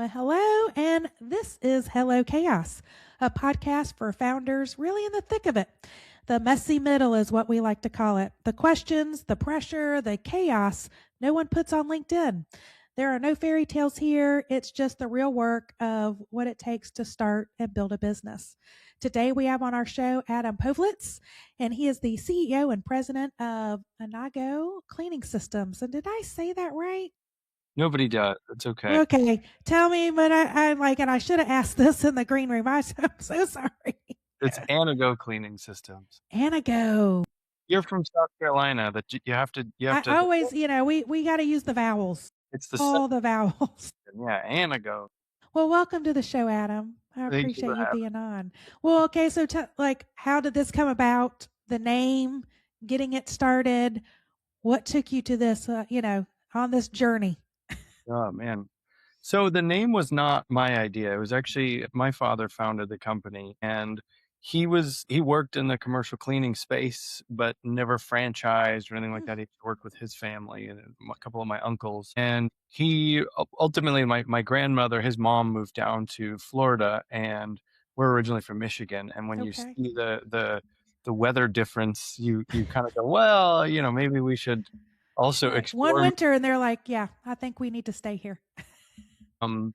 Well, hello, and this is Hello Chaos, a podcast for founders really in the thick of it. The messy middle is what we like to call it. The questions, the pressure, the chaos no one puts on LinkedIn. There are no fairy tales here. It's just the real work of what it takes to start and build a business. Today we have on our show Adam Povlitz, and he is the CEO and president of Anago Cleaning Systems. And did I say that right? Nobody does. It's okay. Okay, tell me, but I like, and I should have asked this in the green room. I'm so sorry. It's Anago Cleaning Systems. Anago. You're from South Carolina. That you have to. I always, we got to use the vowels. It's the All the vowels. yeah, Anago. Well, welcome to the show, Adam. I Thank you appreciate for you having being on. Well, okay, so how did this come about? The name, getting it started. What took you to this? On this journey. Oh man. So the name was not my idea. It was actually my father founded the company, and he worked in the commercial cleaning space, but never franchised or anything like that. He worked with his family and a couple of my uncles. And he ultimately, my grandmother, his mom moved down to Florida, and we're originally from Michigan. And when you Okay. see the weather difference, you kind of go, well, maybe we should also Like explore one winter, and they're like, yeah, I think we need to stay here. And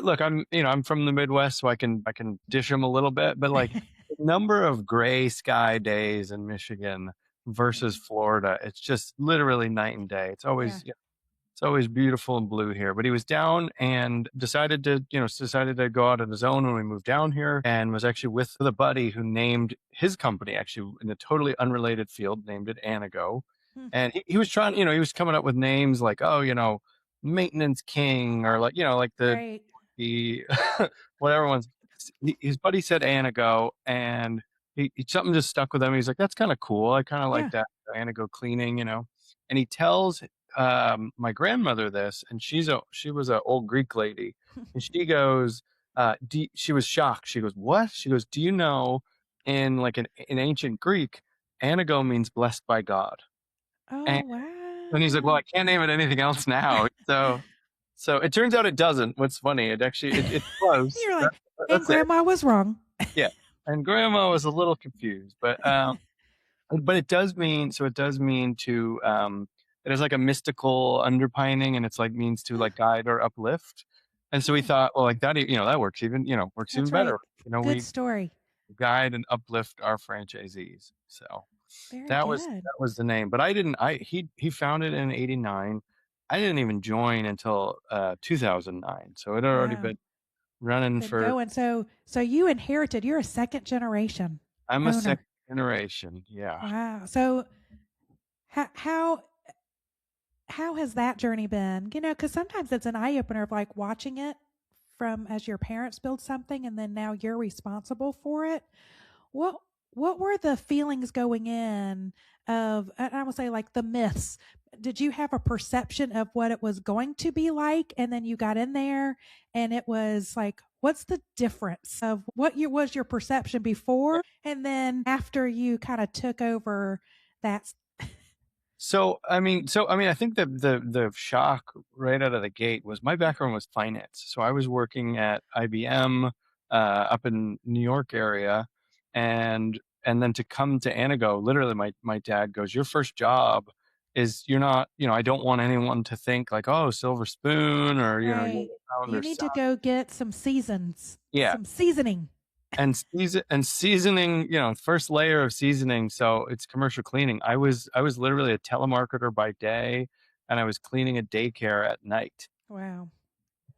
look, I'm from the Midwest, so I can dish them a little bit, but like the number of gray sky days in Michigan versus Florida, it's just literally night and day. It's always beautiful and blue here. But he was down and decided to go out on his own when we moved down here, and was actually with a buddy who named his company actually in a totally unrelated field, named it Anago. And he was trying, he was coming up with names like, Maintenance King, or like Right. the whatever ones. His buddy said Anago, and he something just stuck with him. He's like, that's kind of cool. I kind of like that Anago Cleaning, And he tells my grandmother this, and she was an old Greek lady, and she goes, she was shocked. She goes, what? She goes, do you know in ancient Greek, Anago means blessed by God. Oh, And wow. and he's like, well, I can't name it anything else now. So it turns out it doesn't. What's funny, it's close. You're like, and Grandma was wrong. Yeah. And Grandma was a little confused, but it does mean to, it has like a mystical underpinning, and it's like means to like guide or uplift. And so we thought, well, like that, that works even better. Good story. Guide and uplift our franchisees. So Very that good. was the name, but he founded it in 89. I didn't even join until 2009. So it had already been running for going. So you inherited, you're a second generation. I'm owner. a second generation. Yeah. Wow. So how has that journey been? Because sometimes it's an eye opener of like watching it from as your parents build something and then now you're responsible for it. What were the feelings going in of, and I would say like the myths? Did you have a perception of what it was going to be like, and then you got in there and it was like, what's the difference of what was your perception before and then after you kind of took over that? So I think the shock right out of the gate was my background was finance. So I was working at IBM up in New York area, and then to come to Anago, literally my dad goes, your first job is, you're not, I don't want anyone to think like, oh, silver spoon, or Right. You need to go get some seasons. Yeah. Some seasoning. And seasoning, first layer of seasoning. So it's commercial cleaning. I was literally a telemarketer by day, and I was cleaning a daycare at night. Wow.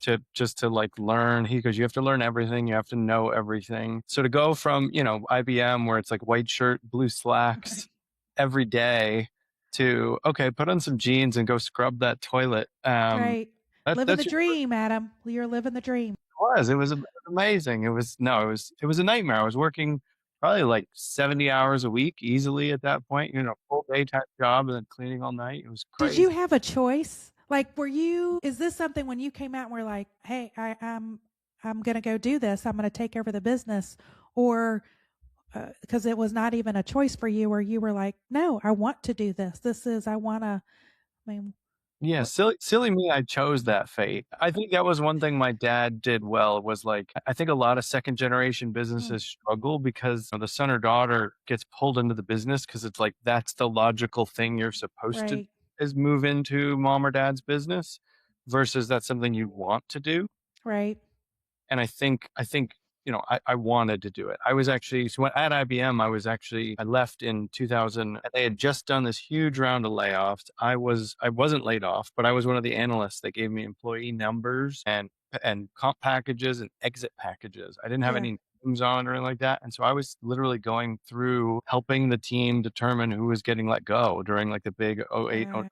To like learn. He goes, you have to learn everything. You have to know everything. So to go from, IBM, where it's like white shirt, blue slacks every day, to, okay, put on some jeans and go scrub that toilet. Right. Living the dream, Adam. You're living the dream. It was amazing. It was a nightmare. I was working probably like 70 hours a week easily at that point, full day type job, and then cleaning all night. It was crazy. Did you have a choice? Like, is this something when you came out and were like, hey, I'm going to go do this, I'm going to take over the business, or because it was not even a choice for you, or you were like, no, I want to do this. I mean, Yeah, What? silly me, I chose that fate. I think that was one thing my dad did well was like, I think a lot of second generation Mm, businesses struggle because the son or daughter gets pulled into the business because it's like, that's the logical thing you're supposed to right, is move into mom or dad's business versus that's something you want to do. right. And I think I wanted to do it. I was actually so at IBM. I left in 2000. And they had just done this huge round of layoffs. I wasn't laid off, but I was one of the analysts that gave me employee numbers and comp packages and exit packages. I didn't have Yeah, any names on or anything like that, and so I was literally going through helping the team determine who was getting let go during like the big '08 yeah,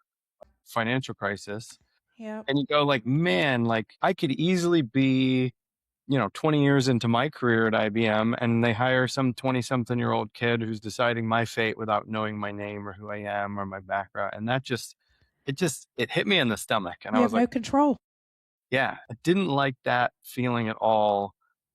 financial crisis. yep, And you go like, man, like I could easily be 20 years into my career at IBM and they hire some 20 something year old kid who's deciding my fate without knowing my name or who I am or my background. And that it hit me in the stomach. And I you have was like, no control. yeah, I didn't like that feeling at all.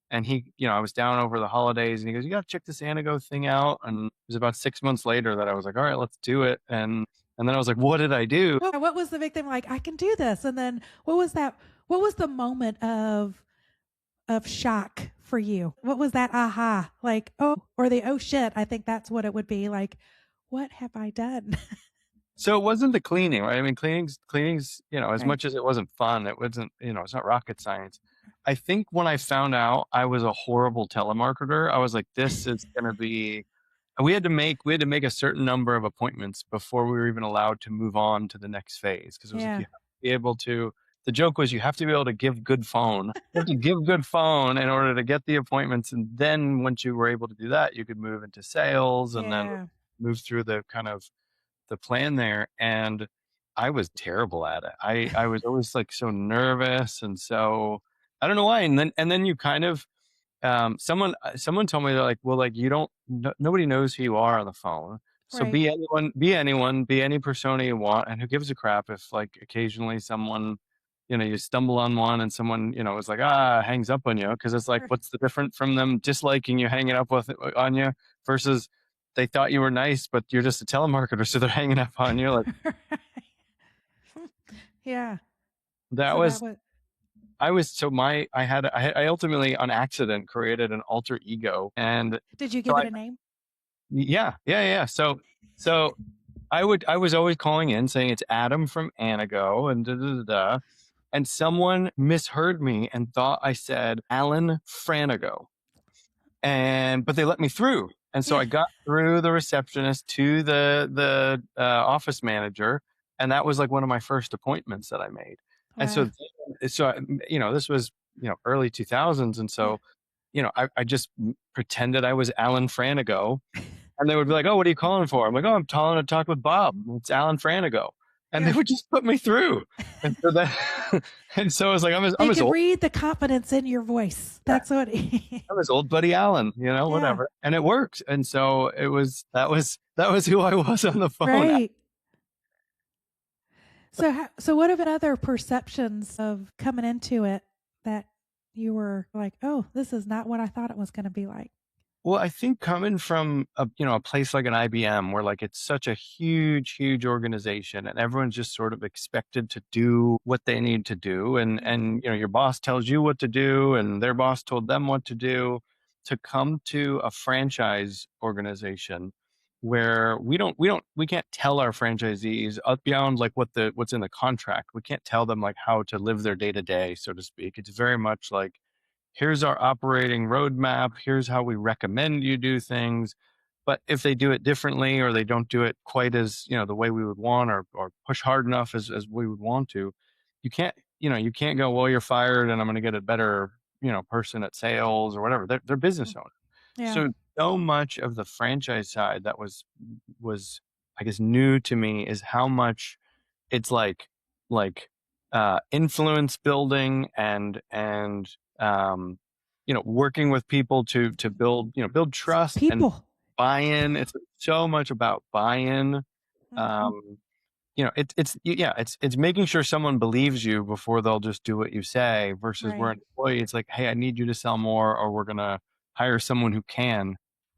And I was down over the holidays and he goes, you got to check this Anago thing out. And it was about 6 months later that I was like, all right, let's do it. And then I was like, what did I do? What was the big thing? Like, I can do this. And then what was that? What was the moment of shock for you? What was that aha? Like, oh, or the oh shit. I think that's what it would be. Like, what have I done? So it wasn't the cleaning, right? I mean, cleaning's, as Right. much as it wasn't fun, it wasn't, it's not rocket science. I think when I found out I was a horrible telemarketer, I was like, this is going to be, we had to make a certain number of appointments before we were even allowed to move on to the next phase. Cause it was like, Yeah. you have to be able to, the joke was you have to be able to give good phone. You have to give good phone in order to get the appointments. And then once you were able to do that, you could move into sales and then Yeah. move through the kind of the plan there, and I was terrible at it. I was always like so nervous, and so I don't know why. And then you kind of someone told me they're like, well, like you don't nobody knows who you are on the phone. So Right. be any persona you want, and who gives a crap if like occasionally someone, you stumble on one and someone, is like, hangs up on you. Cause it's like, what's the difference from them disliking you, hanging up on you versus they thought you were nice, but you're just a telemarketer. So they're hanging up on you. Like Yeah. that So that was, was. I ultimately on accident created an alter ego. And Did you so give it a name? yeah, yeah, yeah. So I was always calling in saying it's Adam from Anago and da da da da. And someone misheard me and thought I said Alan Franago. But they let me through. And so Yeah. I got through the receptionist to the office manager, and that was like one of my first appointments that I made. And Wow. this was early 2000s, and Yeah. so I just pretended I was Alan Franago, and they would be like, "Oh, what are you calling for?" I'm like, "Oh, I'm calling to talk with Bob. It's Alan Franago," and they Yeah. would just put me through. And so that, and so I was like, They I'm as could old. read the confidence in your voice. That's what. I'm his old buddy Alan, Yeah. whatever. And it worked. And so that was who I was on the phone. Right. So what have been other perceptions of coming into it that you were like, oh, this is not what I thought it was going to be like? Well, I think coming from a place like an IBM where like it's such a huge, huge organization and everyone's just sort of expected to do what they need to do. And your boss tells you what to do and their boss told them what to do. To come to a franchise organization where we can't tell our franchisees beyond like what's in the contract. We can't tell them like how to live their day to day, so to speak. It's very much like, here's our operating roadmap. Here's how we recommend you do things. But if they do it differently or they don't do it quite as, the way we would want or push hard enough as we would want to, you can't go, well, you're fired and I'm going to get a better, person at sales or whatever. They're business owners. Yeah. So much of the franchise side that was, I guess, new to me is how much it's like influence building and working with people to build trust and People. buy-in. It's so much about buy-in. Mm-hmm. um it's making sure someone believes you before they'll just do what you say versus we're Right. an employee. It's like, hey, I need you to sell more or we're gonna hire someone who can.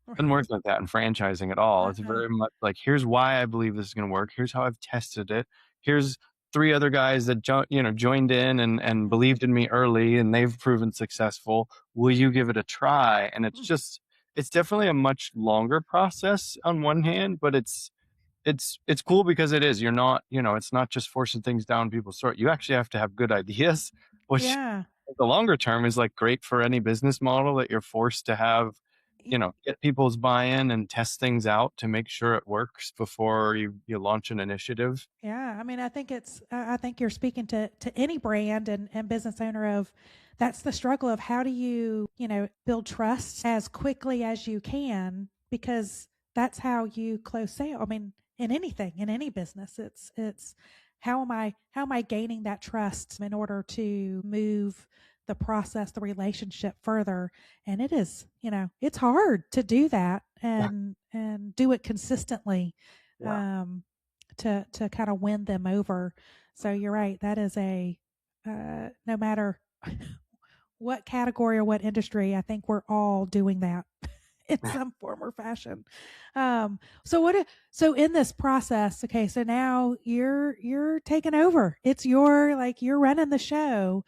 Doesn't work like that in franchising at all. It's Uh-uh. very much like, here's why I believe this is going to work. Here's how I've tested it. Here's three other guys that joined in and believed in me early, and they've proven successful. Will you give it a try? And it's definitely a much longer process on one hand, but it's cool because it is. You're not, it's not just forcing things down people's throat. You actually have to have good ideas, which Yeah. the longer term is like great for any business model that you're forced to have, get people's buy-in and test things out to make sure it works before you launch an initiative. Yeah, I mean, I think you're speaking to any brand and business owner of that's the struggle of how do you, build trust as quickly as you can because that's how you close sale. I mean, in anything, in any business, it's how am I gaining that trust in order to move the process, the relationship further. And it is, it's hard to do that Yeah. and do it consistently. Yeah. Um, to kind of win them over. So you're right. That is no matter what category or what industry, I think we're all doing that in some form or fashion. So so in this process, okay, so now you're taking over. It's you're running the show.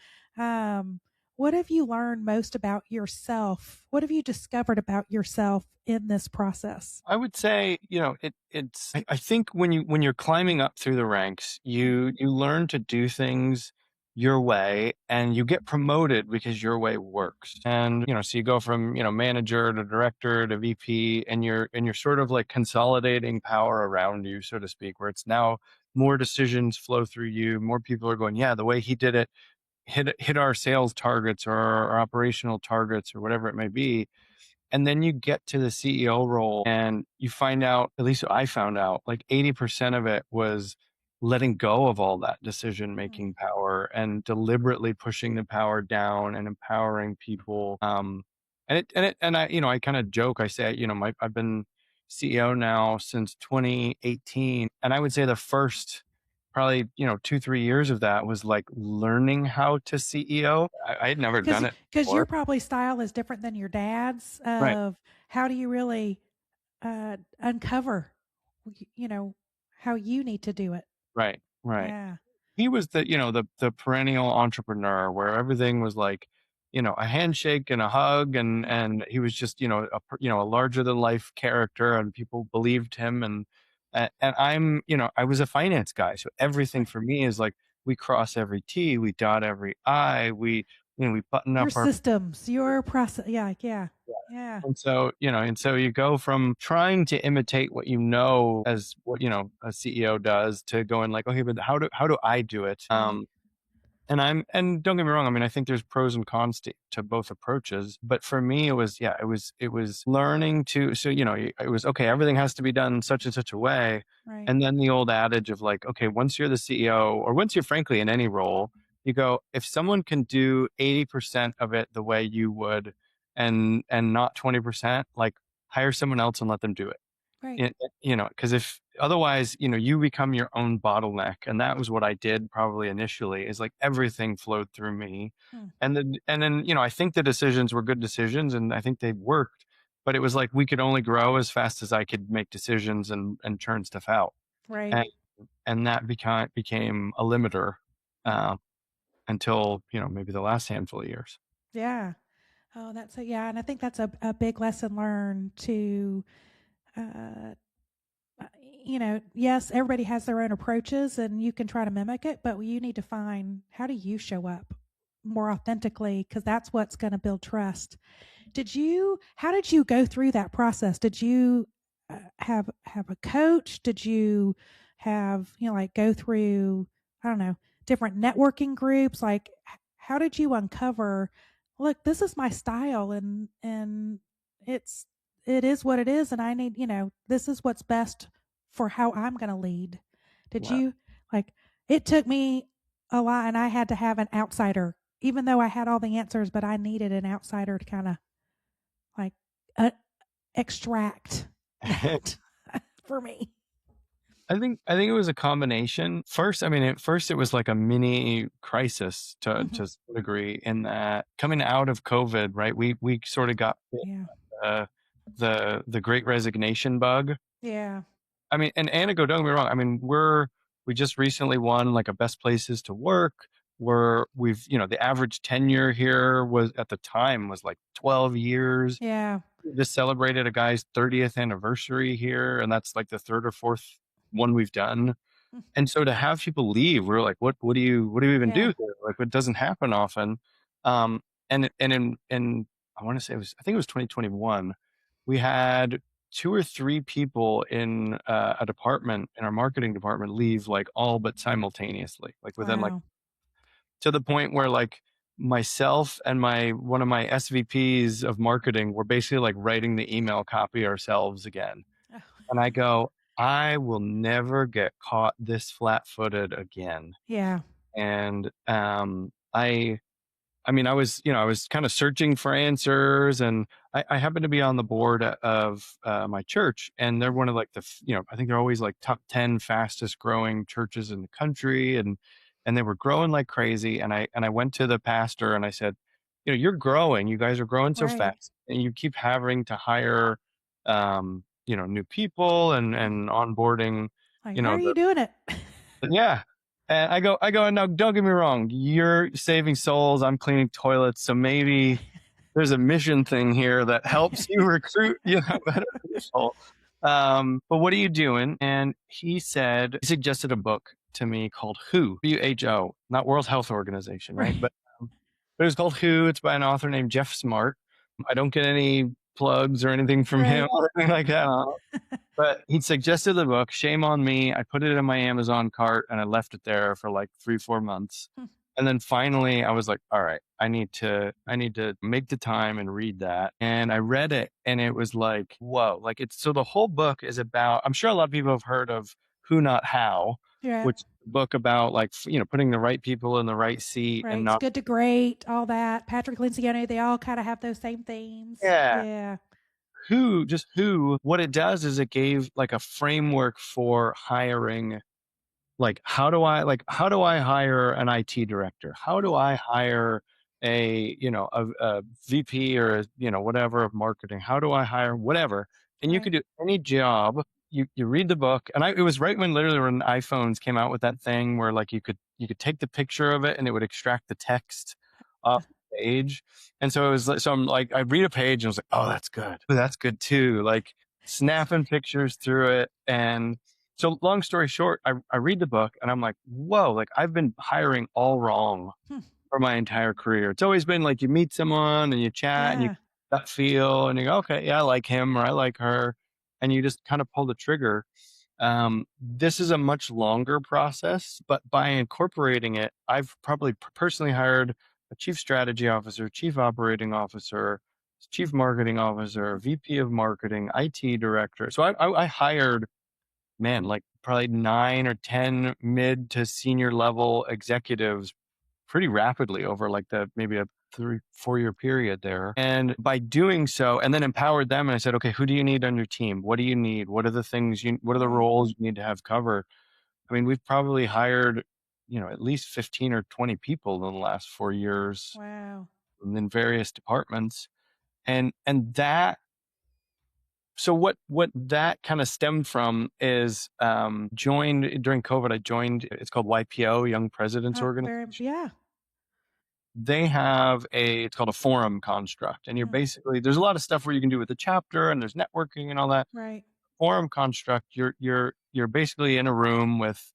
What have you learned most about yourself? What have you discovered about yourself in this process? I would say, I think when you're climbing up through the ranks, you learn to do things your way and you get promoted because your way works. And, so you go from, manager to director to VP, and you're sort of like consolidating power around you, so to speak, where it's now more decisions flow through you. More people are going, yeah, the way he did it hit our sales targets or our operational targets or whatever it may be. And then you get to the CEO role and you find out, at least I found out, like 80% of it was letting go of all that decision Mm. making power and deliberately pushing the power down and empowering people. And I kind of joke, I say, I've been CEO now since 2018. And I would say the first probably, 2, 3 years of that was like learning how to CEO. I had never done it Because your before. probably style is different than your dad's Right. of how do you really uncover how you need to do it. Right. Right. Yeah. He was the perennial entrepreneur where everything was like, a handshake and a hug, and he was just, a larger than life character, and people believed him. And I'm, I was a finance guy. So everything Right. for me is like, we cross every T, we dot every I, we button Your up our. systems, your process. Yeah. Yeah. Yeah. And so you go from trying to imitate what as what, a CEO does to going like, okay, but how do I do it? Right. And don't get me wrong. I mean, I think there's pros and cons to both approaches, but for me, it was learning so, it was, okay, everything has to be done such and such a way. Right. And then the old adage of like, okay, once you're the CEO or once you're frankly in any role, you go, if someone can do 80% of it the way you would and not 20%, like hire someone else and let them do it. Right. Because if otherwise, you become your own bottleneck. And that was what I did probably initially, is like everything flowed through me. Hmm. And then, I think the decisions were good decisions and I think they worked, but it was like we could only grow as fast as I could make decisions and churn stuff out. Right. And that became a limiter, Hmm. uh, until, maybe the last handful of years. Yeah. Oh, yeah. And I think that's a big lesson learned to, uh, yes, everybody has their own approaches and you can try to mimic it, but you need to find how do you show up more authentically because that's what's going to build trust. How did you go through that process? Did you have a coach? Did you have, like go through, I don't know, different networking groups? Like, how did you uncover, look, this is my style and it's, it is what it is. And I need, this is what's best for how I'm going to lead. Did Wow. you like, it took me a lot and I had to have an outsider, even though I had all the answers, but I needed an outsider to kind of like uh, extract that for me. I think it was a combination. First, I mean, at first it was like a mini crisis Mm-hmm. to some degree, in that coming out of COVID, right? We sort of got Yeah. uh, the Great Resignation bug. Yeah. I mean, and Anna, don't get me wrong. I mean, we're We just recently won like a best places to work where the average tenure here was at the time was like 12 years. Yeah. We just celebrated a guy's 30th anniversary here, and that's like the third or fourth one we've done. Mm. And so to have people leave, we're like, what do you even Yeah. do here? Like, it doesn't happen often. And I want to say I think it was 2021. We had two or three people in a department in our marketing department leave like all but simultaneously, like within like Wow. to the point where like myself and one of my SVPs of marketing were basically like writing the email copy ourselves again. Oh. And I go, I will never get caught this flat-footed again. Yeah. And I was kind of searching for answers, and I happen to be on the board of my church, and they're one of like I think they're always like top 10 fastest growing churches in the country, and they were growing like crazy. And I went to the pastor and I said, you're growing, you guys are growing so Right. fast, and you keep having to hire, new people and onboarding, Like, you how know, are you doing it? yeah. And I go, no, don't get me wrong. You're saving souls. I'm cleaning toilets. So maybe there's a mission thing here that helps you recruit, better people. But what are you doing? And he suggested a book to me called WHO, not World Health Organization, right? Right. But it was called Who. It's by an author named Jeff Smart. I don't get any plugs or anything from him Right. or anything like that. But he suggested the book. Shame on me. I put it in my Amazon cart and I left it there for like 3-4 months. Hmm. And then finally I was like, all right, I need to make the time and read that. And I read it and it was like, whoa, like so the whole book is about, I'm sure a lot of people have heard of Who Not How, Yeah. which is a book about like, putting the right people in the right seat Right. and It's not, good to great, all that. Patrick Lencioni, they all kind of have those same themes. yeah. Yeah. What it does is it gave like a framework for hiring. Like, how do I hire an IT director? How do I hire a VP or whatever of marketing? How do I hire whatever? And you could Right. do any job. You read the book, and it was right when literally when iPhones came out with that thing where like you could take the picture of it and it would extract the text off the page. And so it was so I'm like I read a page and I was like, oh, that's good. That's good too. Like snapping pictures through it. And so long story short, I read the book and I'm like, whoa, like I've been hiring all wrong Hmm. for my entire career. It's always been like you meet someone and you chat and you Yeah. gut feel and you go, okay, yeah, I like him or I like her. And you just kind of pull the trigger. This is a much longer process, but by incorporating it, I've probably personally hired a chief strategy officer, chief operating officer, chief marketing officer, VP of marketing, IT director. So I hired, man, like probably 9 or 10 mid to senior level executives pretty rapidly over like maybe a 3-4 year period there. And by doing so, and then empowered them, and I said, okay, who do you need on your team? What do you need? What are the things what are the Right. roles you need to have covered? I mean, we've probably hired, at least 15 or 20 people in the last 4 years Wow. in various departments. And that, so what that kind of stemmed from is joined during COVID. I joined, it's called YPO, Young Presidents Organization. Yeah. They have it's called a forum construct, and you're Hmm. basically, there's a lot of stuff where you can do with the chapter and there's networking and all that. Right. Forum construct, you're basically in a room with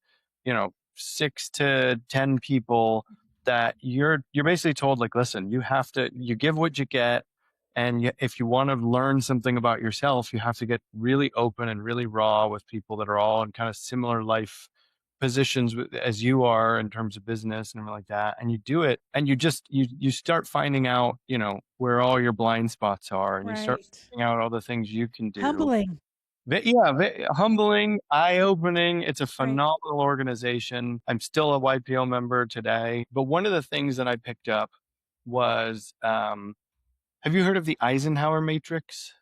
6 to 10 people that you're basically told like, listen, you give what you get. And if you want to learn something about yourself, you have to get really open and really raw with people that are all in kind of similar life positions as you are in terms of business and everything like that. And you do it, and you start finding out, where all your blind spots are, and you start Right. finding out all the things you can do. Humbling. Yeah, humbling, eye-opening. It's a Right. phenomenal organization. I'm still a YPO member today. But one of the things that I picked up was, have you heard of the Eisenhower Matrix?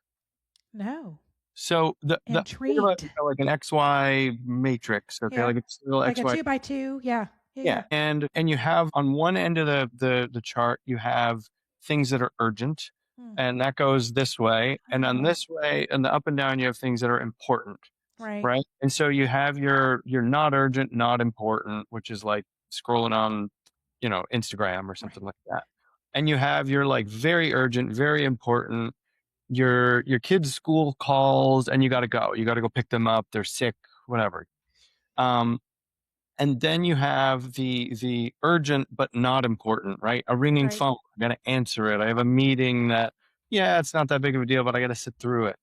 No. So think about Intrigued. like an XY matrix, okay, Yeah. like it's still Like a XY. 2x2. Yeah. Yeah. Yeah, Yeah. and you have on one end of the chart, you have things that are urgent, Hmm. and that goes this way, and on Oh. this way, and the up and down, you have things that are important. Right. right? And so you have your not urgent, not important, which is like scrolling on, Instagram or Right. something like that. And you have your like very urgent, very important, your kids' school calls and you got to go. You got to go pick them up. They're sick, whatever. Um, and then you have the urgent but not important, right? A ringing Right. phone. I got to answer it. I have a meeting that, yeah, it's not that big of a deal, but I got to sit through it.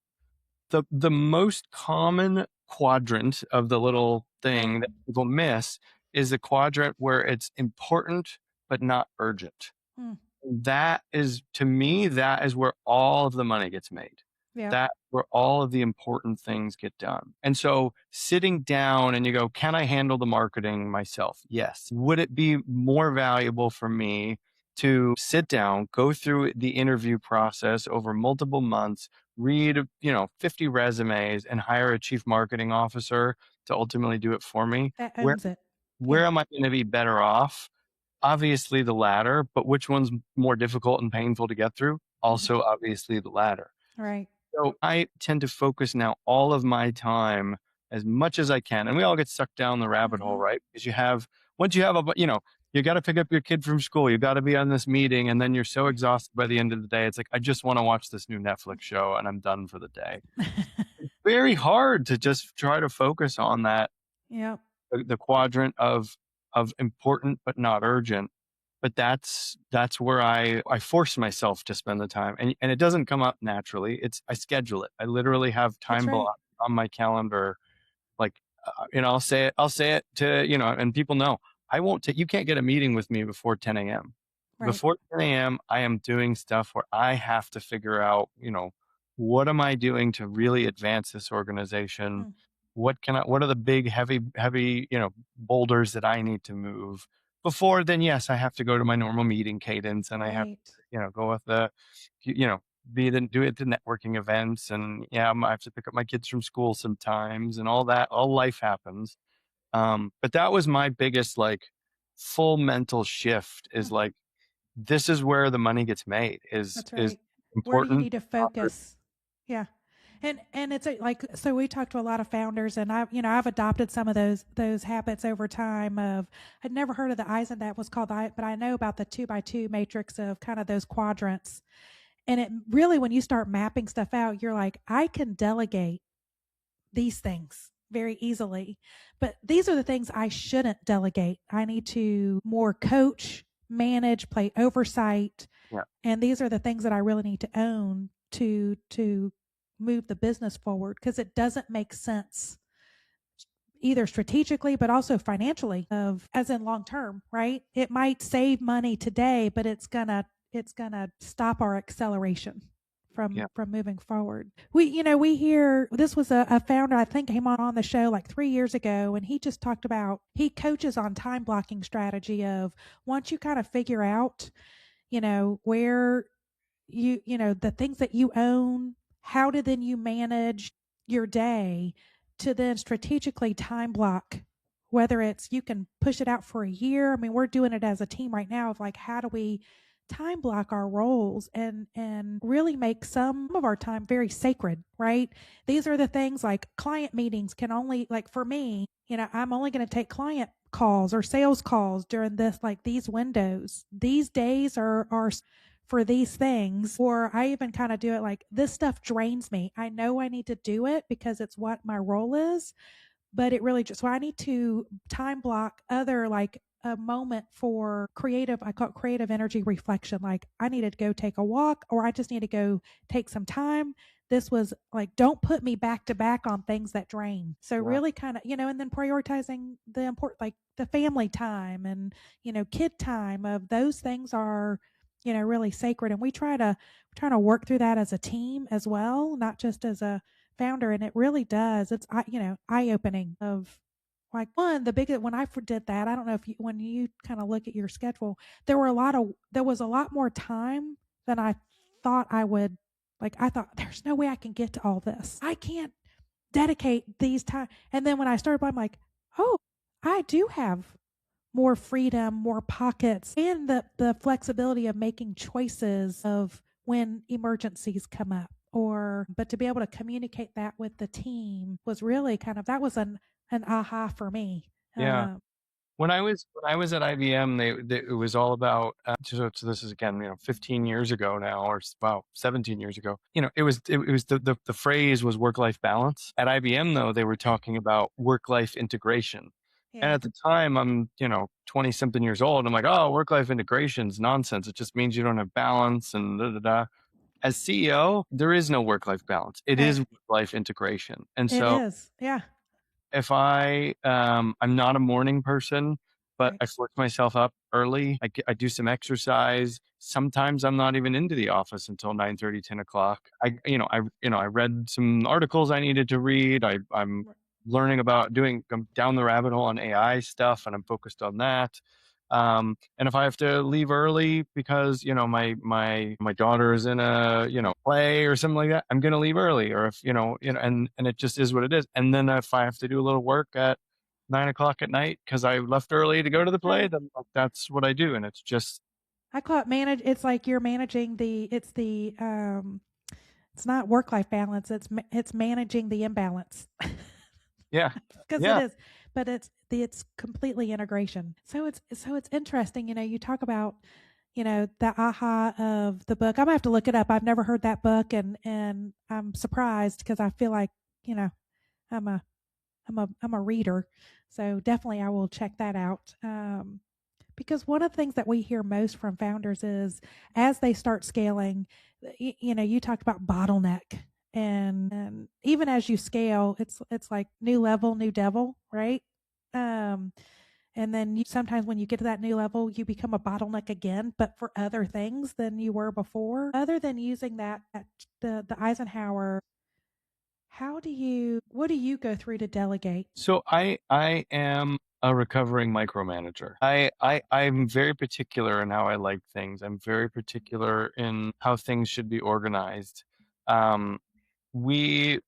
The most common quadrant of the little Right. thing that people miss is the quadrant where it's important but not urgent. Mm. That is, to me, that is where all of the money gets made. Yep. That where all of the important things get done. And so sitting down and you go, can I handle the marketing myself? Yes. Would it be more valuable for me to sit down, go through the interview process over multiple months, read, 50 resumes and hire a chief marketing officer to ultimately do it for me? That Where owns it. Yeah. where am I going to be better off? Obviously the latter, but which one's more difficult and painful to get through? Mhm. Also, obviously the latter. Right. So I tend to focus now all of my time as much as I can. And we all get sucked down the rabbit hole, Mm-hmm. right? Because once you have you got to pick up your kid from school, you got to be on this meeting, and then you're so Right. exhausted by the end of the day. It's like, I just want to watch this new Netflix show and I'm done for the day. Very hard to just try to focus on that, Yep. the quadrant of important but not urgent. But that's where I force myself to spend the time, and it doesn't come up naturally. I schedule it. I literally have That's time right. block on my calendar. Like, I'll say it to, and people know I won't take. You can't get a meeting with me before 10 a.m. Right. Before 10 a.m., I am doing stuff where I have to figure out, what am I doing to really advance this organization? Mm. What are the big, heavy, boulders that I need to move before then? Yes, I have to go to my normal meeting cadence and I have, Right. go with you know, do it the networking events. And yeah, I have to pick up my kids from school sometimes and all that, all life happens. But that was my biggest, like, full mental shift is Mm. like, this is where the money gets made That's is right. Where do you important. need to focus? Yeah. And it's like, so we talked to a lot of founders, and I've adopted some of those habits over time. I'd never heard of the Eisen, that was called but I know about the 2x2 matrix of kind of those quadrants. And it really, when you start mapping stuff out, you're like, I can delegate these things very easily, but these are the things I shouldn't delegate. I need to more coach, manage, play oversight, Yeah. and these are the things that I really need to own to move the business forward, because it doesn't make sense either strategically but also financially, of as in long term, right? It might save money today, but it's gonna stop our acceleration Yeah. from moving forward. We hear, this was a founder, I think, came on the show like 3 years ago, and he just talked about, he coaches on time blocking strategy of, once you kind of figure out, where the things that you own, how to then you manage your day, to then strategically time block, whether it's, you can push it out for a year. I mean, we're doing it as a team right now of like, how do we time block our roles and really make some of our time very sacred, right? These are the things, like client meetings can only, like for me, I'm only going to take client calls or sales calls during this, like these windows. These days are for these things. Or I even kind of do it like, this stuff drains me. I know I need to do it because it's what my role is, but it really just, so I need to time block other, like a moment for creative, I call it creative energy reflection. Like, I needed to go take a walk, or I just need to go take some time. This was like, don't put me back to back on things that drain. So Yeah. really kind of, and then prioritizing the important, like the family time and, kid time, of those things are, really sacred. And we're trying to work through that as a team as well, not just as a founder. And it really does, it's eye opening of, like, one, the biggest, when I did that, I don't know if you, when you kind of look at your schedule, there was a lot more time than I thought I would. Like, I thought, there's no way I can get to all this, I can't dedicate these time. And then when I started, I'm like, oh, I do have more freedom, more pockets, and the flexibility of making choices of when emergencies come up, but to be able to communicate that with the team was really that was an aha for me. Yeah. When I was at IBM, it was all about. So this is again, 15 years ago now, or wow, 17 years ago. It was the phrase was work life balance. At IBM though, they were talking about work life integration. And Yeah. at the time, I'm 20 something years old. I'm like, oh, work life integration is nonsense. It just means you don't have balance and da da da. As CEO, there is no work life balance. It Right. is work life integration. And It so is. Yeah. if I'm not a morning person, but Right. I force myself up early. I do some exercise. Sometimes I'm not even into the office until 9:30, 10 o'clock. I read some articles I needed to read. I'm Right. learning about I'm down the rabbit hole on AI stuff, and I'm focused on that. And if I have to leave early because, my daughter is in a, play or something like that, I'm going to leave early. Or if, and it just is what it is. And then if I have to do a little work at 9 o'clock at night because I left early to go to the play, Right. then that's what I do. And it's just, I call it it's like you're managing it's not work life balance. It's managing the imbalance. yeah, Because it yeah. is, but it's completely integration. So it's interesting. You talk about the aha of the book. I'm gonna have to look it up. I've never heard that book, and I'm surprised because I feel like you know I'm a I'm a reader, so definitely I will check that out. Because one of the things that we hear most from founders is as they start scaling, you talked about bottleneck, and even as you scale, it's like new level, new devil, right? Um, and then sometimes when you get to that new level, you become a bottleneck again, but for other things than you were before. Other than using the Eisenhower, what do you go through to delegate? So I am a recovering micromanager. I'm very particular in how I like things. I'm very particular in how things should be organized. Um, we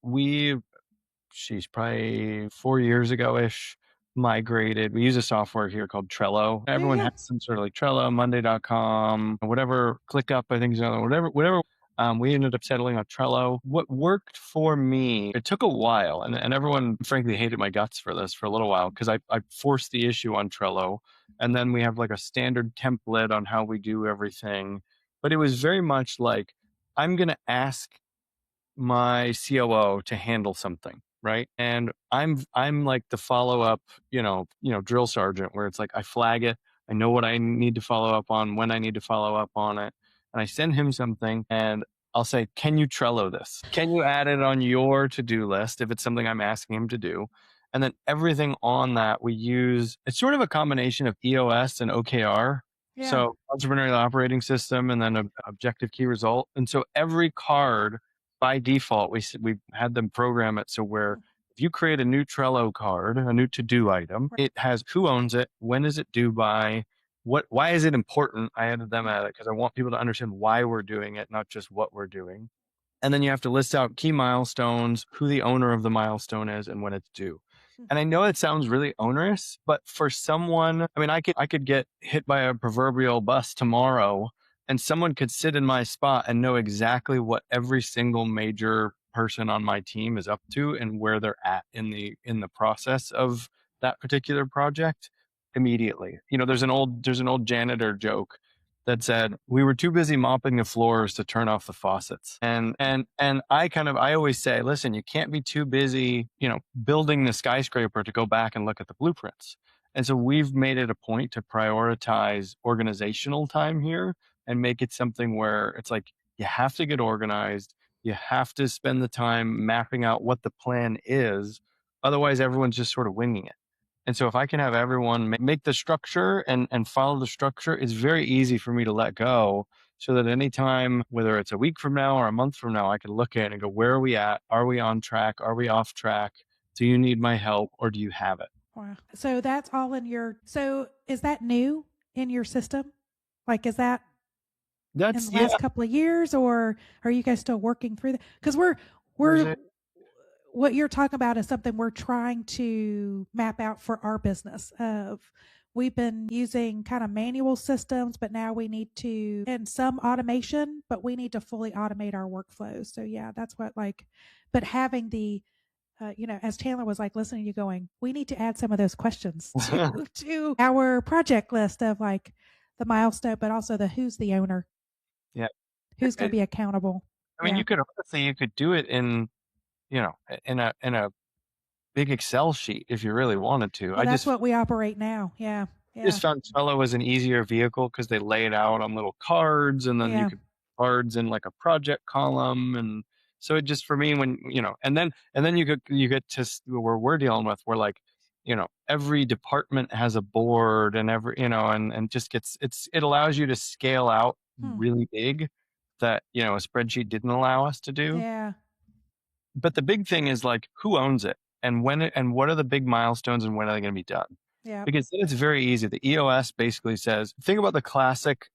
she's probably 4 years ago ish migrated. We use a software here called Trello. Yeah, Everyone yeah. has some sort of like Trello, Monday.com, whatever, ClickUp, I think is another, whatever. We ended up settling on Trello. What worked for me, it took a while, and everyone frankly hated my guts for this for a little while because I forced the issue on Trello. And then we have like a standard template on how we do everything. But it was very much like, I'm going to ask my COO to handle something, right? And I'm like the follow up, drill sergeant where it's like I flag it, I know what I need to follow up on, when I need to follow up on it, and I send him something and I'll say, "Can you Trello this? Can you add it on your to-do list if it's something I'm asking him to do?" And then everything on that we use, it's sort of a combination of EOS and OKR. Yeah. So entrepreneurial operating system and then objective key result. And so every card by default, we had them program it so where if you create a new Trello card, a new to-do item, Right. it has who owns it, when is it due by, why is it important? I added them at it because I want people to understand why we're doing it, not just what we're doing. And then you have to list out key milestones, who the owner of the milestone is, and when it's due. And I know it sounds really onerous, but for someone, I mean, I could get hit by a proverbial bus tomorrow, and someone could sit in my spot and know exactly what every single major person on my team is up to and where they're at in the process of that particular project immediately. There's an old janitor joke that said we were too busy mopping the floors to turn off the faucets. And I always say, listen, you can't be too busy, building the skyscraper to go back and look at the blueprints. And so we've made it a point to prioritize organizational time here and make it something where it's like you have to get organized, you have to spend the time mapping out what the plan is. Otherwise, everyone's just sort of winging it. And so if I can have everyone make the structure and follow the structure, it's very easy for me to let go so that anytime, whether it's a week from now or a month from now, I can look at it and go, where are we at? Are we on track? Are we off track? Do you need my help or do you have it? Wow. So that's all so is that new in your system? Like, is that in That's, the yeah. last couple of years, or are you guys still working through that? Because There's we're what you're talking about is something we're trying to map out for our business of we've been using kind of manual systems, but now we need to, and some automation, but we need to fully automate our workflows. So yeah, that's what like, but having the, as Chandler was like listening to you going, we need to add some of those questions to our project list of like the milestone, but also the who's the owner, Yeah. who's going to be accountable. I mean, Yeah. you could do it in, in a big Excel sheet if you really wanted to. Well, that's what we operate now. Yeah. Yeah. Just found Trello was an easier vehicle because they lay it out on little cards, and then you Yeah. could cards in like a project column, and so it just for me when and then you get to where we're dealing with, where like every department has a board, and every and just it allows you to scale out really big that a spreadsheet didn't allow us to do. Yeah. But the big thing is like who owns it, and and what are the big milestones, and when are they going to be done? Yeah. Because then it's very easy. The EOS basically says, think about the classic,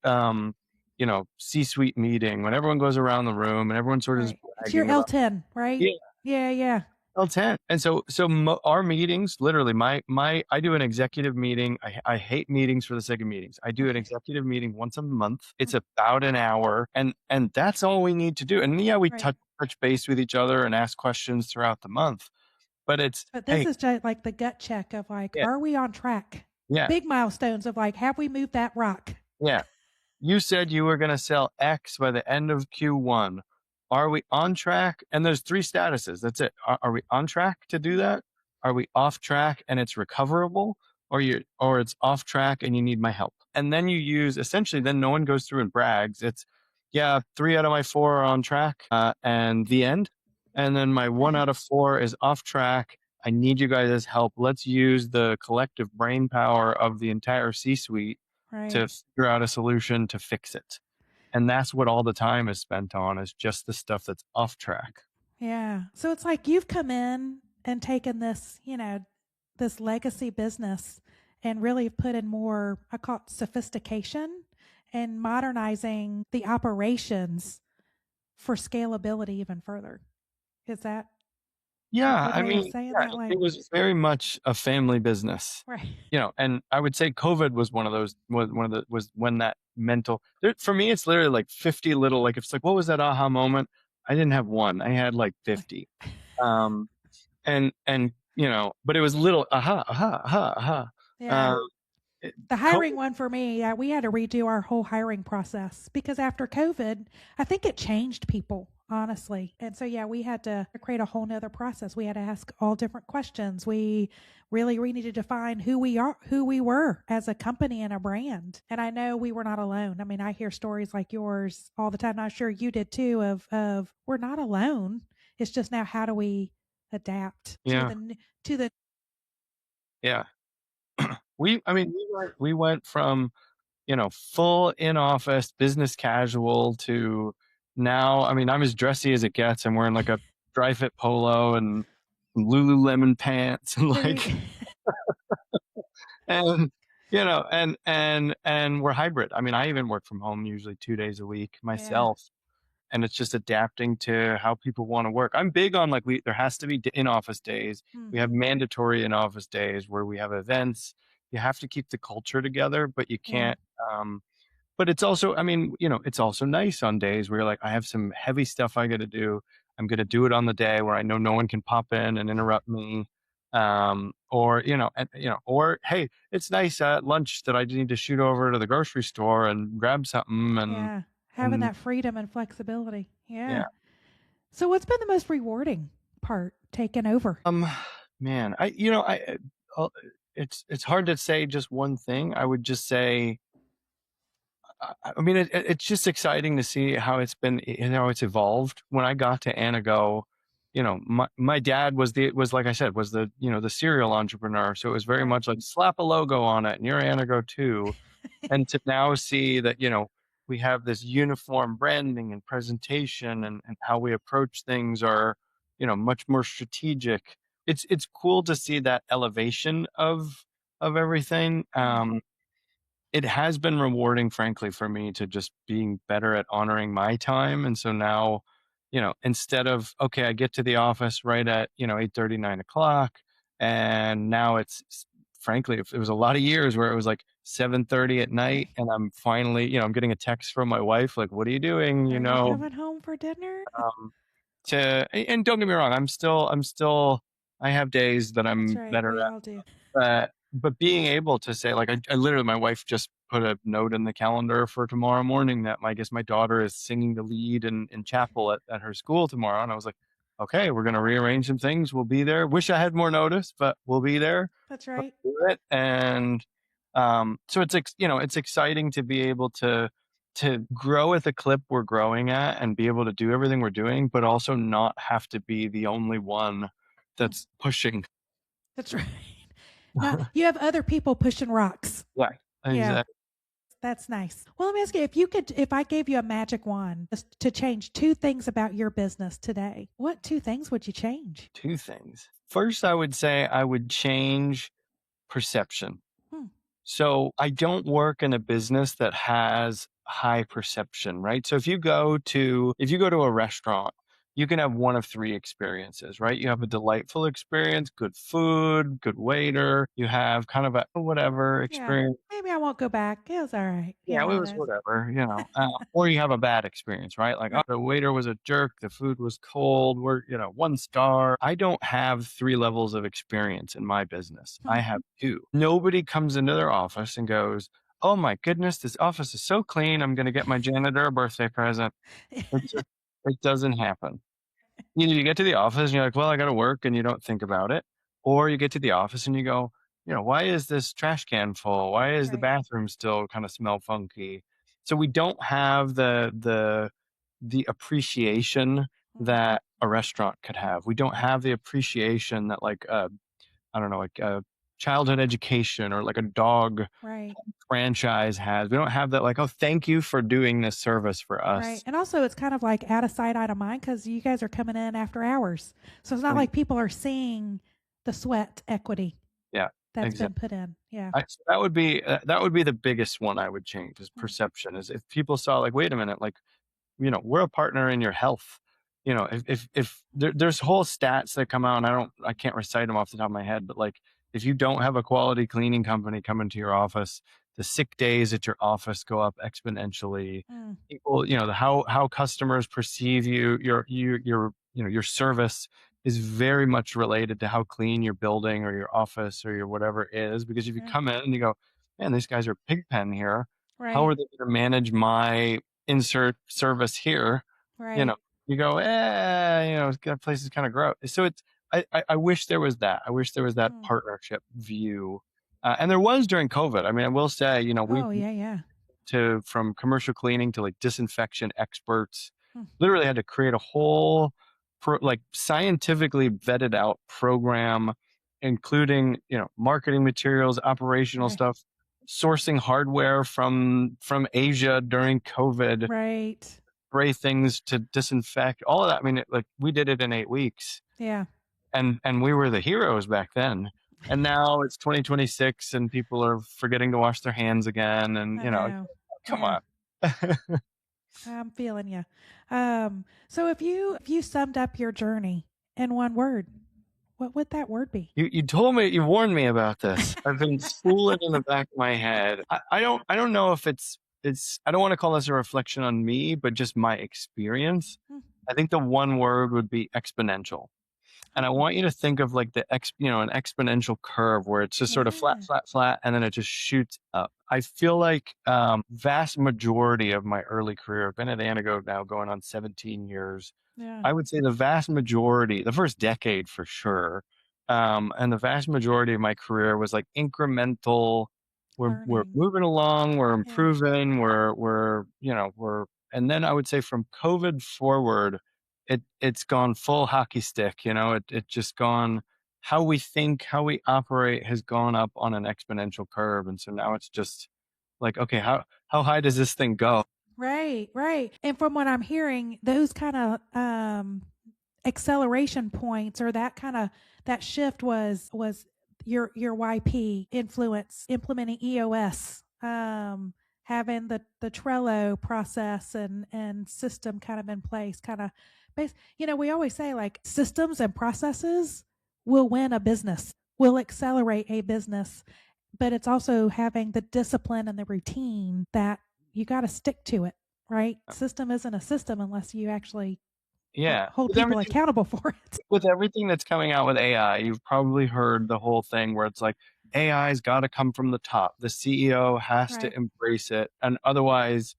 C-suite meeting when everyone goes around the room and everyone sort of is it's your L10, right? Yeah. Yeah. Yeah. L10. And so our meetings, literally, I do an executive meeting. I hate meetings for the sake of meetings. I do an executive meeting once a month. It's about an hour, and that's all we need to do. And yeah, we touch base with each other and ask questions throughout the month. But this is just like the gut check of like, are we on track? Yeah. Big milestones of like, have we moved that rock? Yeah. You said you were going to sell X by the end of Q1. Are we on track? And there's 3 statuses. That's it. Are we on track to do that? Are we off track and it's recoverable? Or it's off track and you need my help? And then you use, essentially, then no one goes through and brags. It's, 3 out of my 4 are on track, and the end. And then my 1 out of 4 is off track. I need you guys' help. Let's use the collective brain power of the entire C-suite to figure out a solution to fix it. And that's what all the time is spent on, is just the stuff that's off track. Yeah. So it's like you've come in and taken this, this legacy business and really put in more, I call it sophistication and modernizing the operations for scalability even further. Is that? Yeah, I mean, it was very much a family business, right? And I would say COVID was one of those. Was when that mental. For me, it's literally like 50 little. Like it's like, what was that aha moment? I didn't have one. I had like 50, and but it was little aha. Yeah. The hiring one for me, we had to redo our whole hiring process because after COVID, I think it changed people, honestly. And so, we had to create a whole nother process. We had to ask all different questions. We needed to define who we were as a company and a brand. And I know we were not alone. I mean, I hear stories like yours all the time. I'm sure you did too, of we're not alone. It's just now, how do we adapt to the yeah. We went from, full in office business casual to now, I mean, I'm as dressy as it gets. I'm wearing like a dry fit polo and Lululemon pants and like, and, and we're hybrid. I mean, I even work from home usually 2 days a week myself. And it's just adapting to how people want to work. I'm big on like, there has to be in-office days. We have mandatory in-office days where we have events. You have to keep the culture together, but you can't. But it's also, I mean, it's also nice on days where you're like, I have some heavy stuff I got to do. I'm going to do it on the day where I know no one can pop in and interrupt me. Or hey, it's nice at lunch that I need to shoot over to the grocery store and grab something. And having that freedom and flexibility. Yeah. So what's been the most rewarding part taking over? Man, it's hard to say just one thing. I would just say, I mean, it's just exciting to see how it's been, how it's evolved. When I got to Anago, my dad was like I said, was the serial entrepreneur. So it was very much like slap a logo on it and you're Anago too. And to now see that, we have this uniform branding and presentation and how we approach things are, much more strategic. It's cool to see that elevation of everything. It has been rewarding, frankly, for me to just being better at honoring my time. And so now, instead of, I get to the office right at, 8:30, 9 o'clock, and now it's frankly, if it was a lot of years where it was like 7:30 at night and I'm finally, I'm getting a text from my wife, like, what are you doing? Are you coming home for dinner? Um, and don't get me wrong, I have days that That's I'm right. better We at, all do. but being able to say, like, I literally, my wife just put a note in the calendar for tomorrow morning that I guess my daughter is singing the lead in chapel at her school tomorrow. And I was like, okay, we're going to rearrange some things. We'll be there. Wish I had more notice, but we'll be there. That's Let's right. do it. And so it's exciting to be able to grow at the clip we're growing at and be able to do everything we're doing, but also not have to be the only one that's pushing. That's right. Now you have other people pushing rocks. Yeah, Yeah. exactly. That's nice. Well, let me ask you, if I gave you a magic wand just to change two things about your business today, what two things would you change? Two things. First, I would say I would change perception. Hmm. So I don't work in a business that has high perception, right? So if you go to a restaurant, you can have one of three experiences, right? You have a delightful experience, good food, good waiter. You have kind of a whatever Yeah. experience. Maybe I won't go back. It was all right. You Yeah, it know, was whatever, or you have a bad experience, right? Like, oh, right. the waiter was a jerk, the food was cold, we're, 1 star. I don't have 3 levels of experience in my business. I have 2. Nobody comes into their office and goes, oh my goodness, this office is so clean. I'm going to get my janitor a birthday present. It doesn't happen. You get to the office and you're like, well, I got to work, and you don't think about it. Or you get to the office and you go, why is this trash can full? Why is the Right. bathroom still kind of smell funky? So we don't have the appreciation that a restaurant could have. We don't have the appreciation that, like, I don't know, like a childhood education or like a dog Right. franchise has. We don't have that, like, oh, thank you for doing this service for Right. us. And also, it's kind of like out of sight, out of mind because you guys are coming in after hours. So it's not like people are seeing the sweat equity Yeah, that's been exactly. put in. Yeah. So that would be the biggest one I would change, is perception. Is if people saw, like, wait a minute, like, we're a partner in your health. If there's whole stats that come out, and I can't recite them off the top of my head, but like, if you don't have a quality cleaning company come into your office, the sick days at your office go up exponentially. Mm. People, how customers perceive you, your service is very much related to how clean your building or your office or your whatever is. Because if you come in and you go, man, these guys are pig pen here, how Right. are they going to manage my insert service here? Right. You go, that place is kind of gross. So I wish there was that. I wish there was that partnership view. And there was during COVID. I mean, I will say, we Oh, yeah. Yeah. from commercial cleaning to like disinfection experts, Hmm. literally had to create a whole like scientifically vetted out program, including, marketing materials, operational Right. stuff, sourcing hardware from Asia during COVID, Right. spray things to disinfect, all of that. I mean, like, we did it in 8 weeks, Yeah. and we were the heroes back then. And now it's 2026 and people are forgetting to wash their hands again. And, I know. come Yeah. on. I'm feeling you. So if you summed up your journey in one word, what would that word be? You warned me about this. I've been schooling in the back of my head. I don't know if I don't want to call this a reflection on me, but just my experience. I think the one word would be exponential. And I want you to think of like an exponential curve where it's just sort of flat, Yeah. flat, flat, and then it just shoots up. I feel like vast majority of my early career, I've been at Anago now going on 17 years. Yeah. I would say the vast majority, the first decade for sure, and the vast majority of my career was like incremental. We're Learning. moving along, we're Yeah. improving, and then I would say from COVID forward, it's gone full hockey stick. It just gone, how we think, how we operate has gone up on an exponential curve, and so now it's just like, okay, how high does this thing go? Right, right. And from what I'm hearing, those kind of acceleration points or that kind of that shift was your YP influence implementing EOS, having the Trello process and system kind of in place, kind of base. We always say like systems and processes will win a business. will accelerate a business, but it's also having the discipline and the routine that you got to stick to it, right? System isn't a system unless you actually Yeah. hold people accountable for it. With everything that's coming out with AI, you've probably heard the whole thing where it's like AI's got to come from the top. The CEO has to Right. embrace it, and otherwise,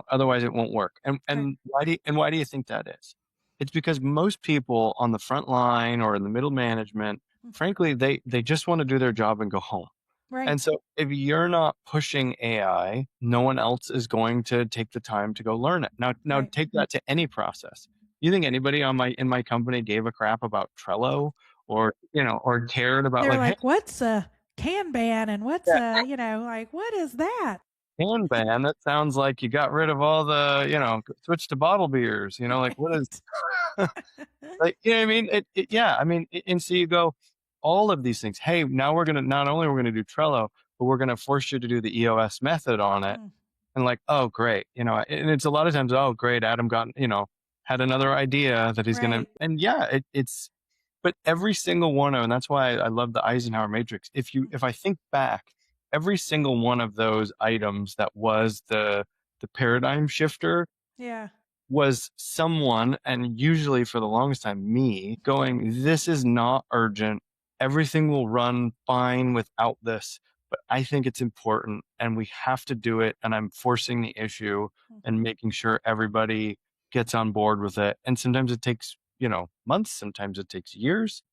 otherwise it won't work. And why do you think that is? It's because most people on the front line or in the middle management, frankly, they just want to do their job and go home. Right. And so if you're not pushing AI, no one else is going to take the time to go learn it. Now Right. take that to any process. You think anybody in my company gave a crap about Trello or cared about They're like, like, what's a Kanban and what's hey, a, like, what is that? Kanban, that sounds like you got rid of all the, switch to bottle beers, like what is like, you know what I mean? Yeah, I mean, and so you go, all of these things. Hey, now not only we're gonna do Trello, but we're gonna force you to do the EOS method on it. And like, oh, great, and it's a lot of times, oh, great, Adam got, had another idea that he's gonna, Right. and yeah, it's, but every single one of, and that's why I love the Eisenhower Matrix. If I think back, every single one of those items that was the paradigm shifter Yeah. was someone, and usually for the longest time, me, going, this is not urgent. Everything will run fine without this, but I think it's important and we have to do it. And I'm forcing the issue and making sure everybody gets on board with it. And sometimes it takes, months, sometimes it takes years.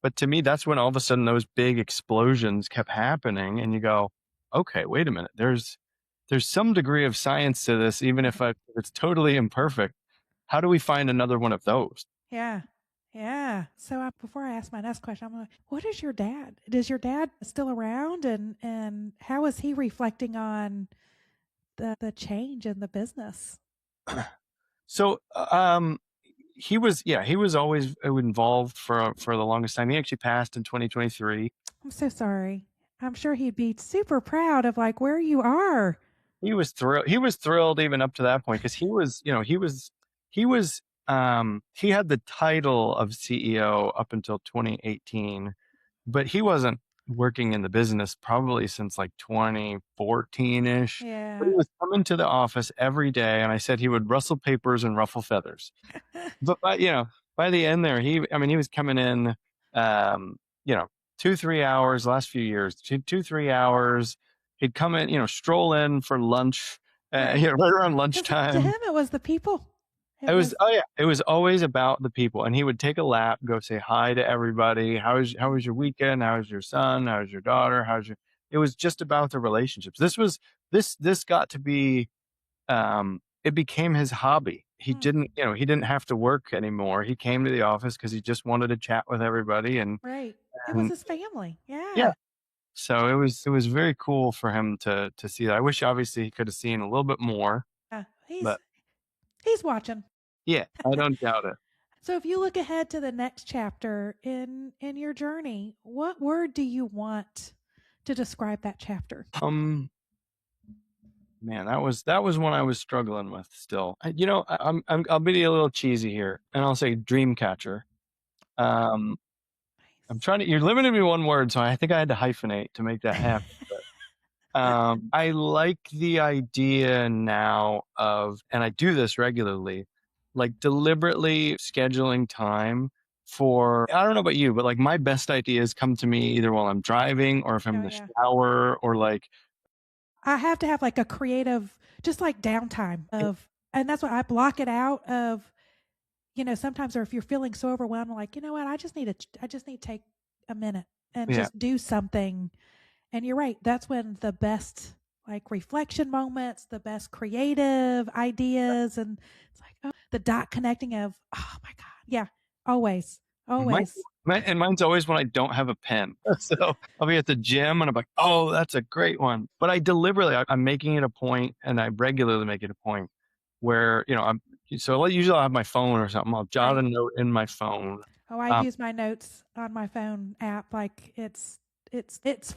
But to me, that's when all of a sudden those big explosions kept happening. And you go, okay, wait a minute. There's some degree of science to this, even if it's totally imperfect. How do we find another one of those? Yeah. Yeah. So before I ask my next question, I'm like, what is your dad? Is your dad still around? And how is he reflecting on the change in the business? So, he was always involved for the longest time. He actually passed in 2023. I'm so sorry. I'm sure he'd be super proud of like where you are. He was thrilled. He was thrilled even up to that point because he had the title of CEO up until 2018, but he wasn't working in the business probably since like 2014-ish. Yeah. But he was coming to the office every day, and I said he would rustle papers and ruffle feathers. But by the end there, he was coming in, um, 2-3 hours last few years, 2-3 hours. He'd come in, stroll in for lunch, Right. right around To lunchtime. him, it was the people. It was always about the people, and he would take a lap, go say hi to everybody. How was your weekend? How was your son? How was your daughter? It was just about the relationships. This got to be, it became his hobby. He didn't have to work anymore. He came to the office because he just wanted to chat with everybody, Right. It was his family. yeah. Yeah. So it was very cool for him to see that. I wish obviously he could have seen a little bit more, Yeah. but He's watching. yeah, I don't doubt it. So if you look ahead to the next chapter in your journey, what word do you want to describe that chapter? Man, that was one I was struggling with still. I'll be a little cheesy here, and I'll say dream catcher. I'm trying to. You're limiting me one word, so I think I had to hyphenate to make that happen. But, I like the idea now of, and I do this regularly, like deliberately scheduling time for. I don't know about you, but like my best ideas come to me either while I'm driving or if I'm in the shower or like. I have to have like a creative, just like downtime of, and that's why I block it out of, sometimes, or if you're feeling so overwhelmed, like, you know what, I just need to take a minute and just do something. And you're right. That's when the best like reflection moments, the best creative ideas, and it's like, oh, the dot connecting of, oh my God. Yeah. Always. And mine's always when I don't have a pen. So I'll be at the gym and I'm like, oh, that's a great one. But I'm making it a point, and I regularly make it a point where, usually I'll have my phone or something. I'll jot a note in my phone. Oh, I use my notes on my phone app. Like it's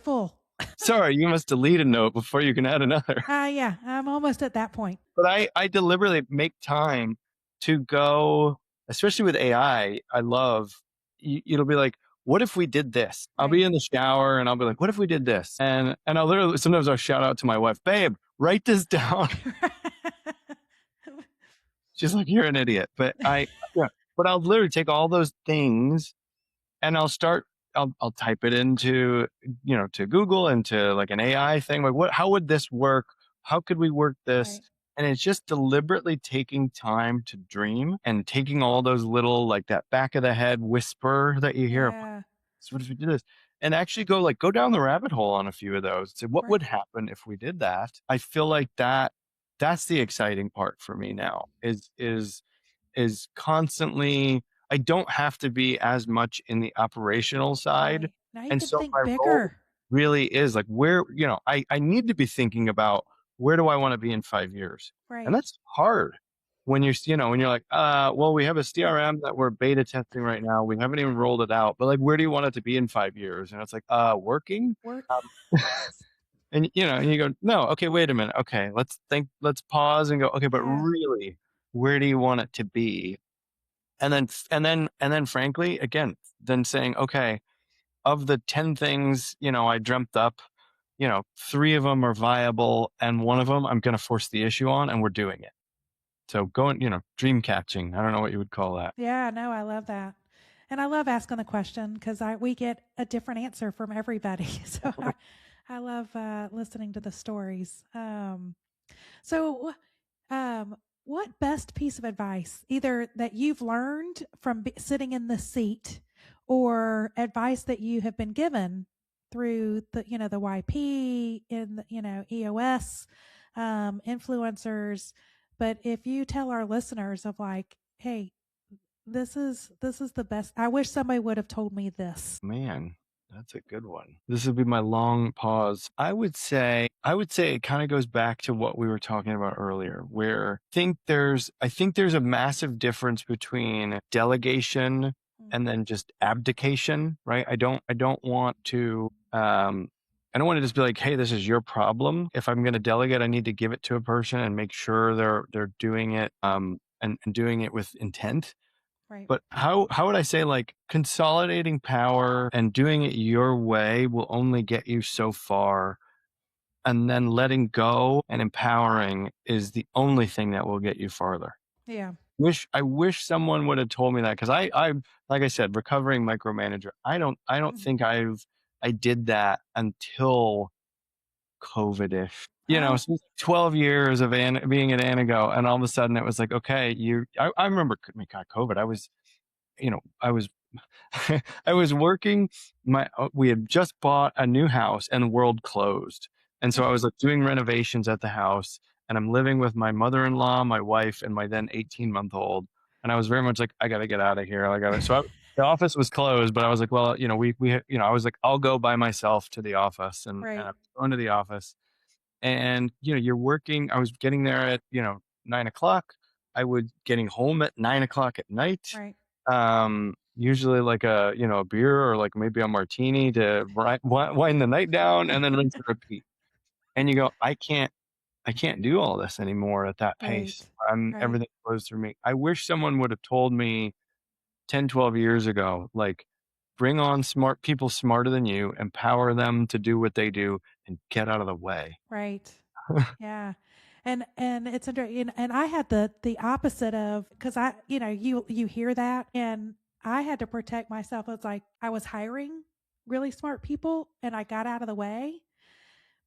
full. Sorry, you must delete a note before you can add another. Yeah, I'm almost at that point. But I deliberately make time to go, especially with AI. I love, it'll be like, what if we did this? I'll Right. be in the shower and I'll be like, what if we did this? And I'll literally, sometimes I'll shout out to my wife, babe, write this down. She's like, you're an idiot. But I'll literally take all those things and I'll type it into, to Google, into like an AI thing. Like how would this work? How could we work this? Right. And it's just deliberately taking time to dream and taking all those little, like that back of the head whisper that you hear. Yeah. So what if we do this? And actually go down the rabbit hole on a few of those. Say, what Right. would happen if we did that? I feel like that's the exciting part for me now is constantly, I don't have to be as much in the operational side. Right. Now you And can so think my role bigger. really is like where, I need to be thinking about where do I want to be in 5 years? And Right. that's hard when when you're like, well, we have a CRM that we're beta testing right now. We haven't even rolled it out, but like, where do you want it to be in 5 years? And it's like, working. Work. Um, and you go, no, okay, wait a minute. Okay, let's pause and go, okay, but Yeah. really, where do you want it to be? And then frankly, again, then saying, okay, of the 10 things, I dreamt up, 3 of them are viable and one of them I'm going to force the issue on and we're doing it. So going, dream catching. I don't know what you would call that. Yeah, no, I love that. And I love asking the question because we get a different answer from everybody. So I love listening to the stories. So, what best piece of advice, either that you've learned from sitting in the seat, or advice that you have been given through the YP in EOS, influencers, but if you tell our listeners of like, hey, this is the best. I wish somebody would have told me this. Man, that's a good one. This would be my long pause. I would say it kind of goes back to what we were talking about earlier, where I think there's a massive difference between delegation and then just abdication, right? I don't want to just be like, hey, this is your problem. If I'm going to delegate, I need to give it to a person and make sure they're doing it and doing it with intent. Right. But how would I say, like, consolidating power and doing it your way will only get you so far, and then letting go and empowering is the only thing that will get you farther. Yeah. I wish someone would have told me that, because I like I said, recovering micromanager. I don't think I did that until COVID-ish. Oh, So 12 years of being at Anago, and all of a sudden it was like, okay, I remember, God, COVID. I was I was working we had just bought a new house and the world closed. And so I was like doing renovations at the house, and I'm living with my mother-in-law, my wife, and my then 18-month-old. And I was very much like, I got to get out of here. The office was closed, but I was like, well, I was like, I'll go by myself to the office, and right. I'm going to the office. And you're working. I was getting there at 9 o'clock. I would getting home at 9 o'clock at night. Right. Usually like a beer or like maybe a martini to wind the night down, and then rinse and repeat. And you go, I can't do all this anymore at that pace. Right. Right. Everything flows through me. I wish someone would have told me 10, 12 years ago, like, bring on smart people smarter than you, empower them to do what they do, and get out of the way. Right. Yeah. And it's and I had the opposite of, because you hear that, and I had to protect myself. It's like I was hiring really smart people and I got out of the way.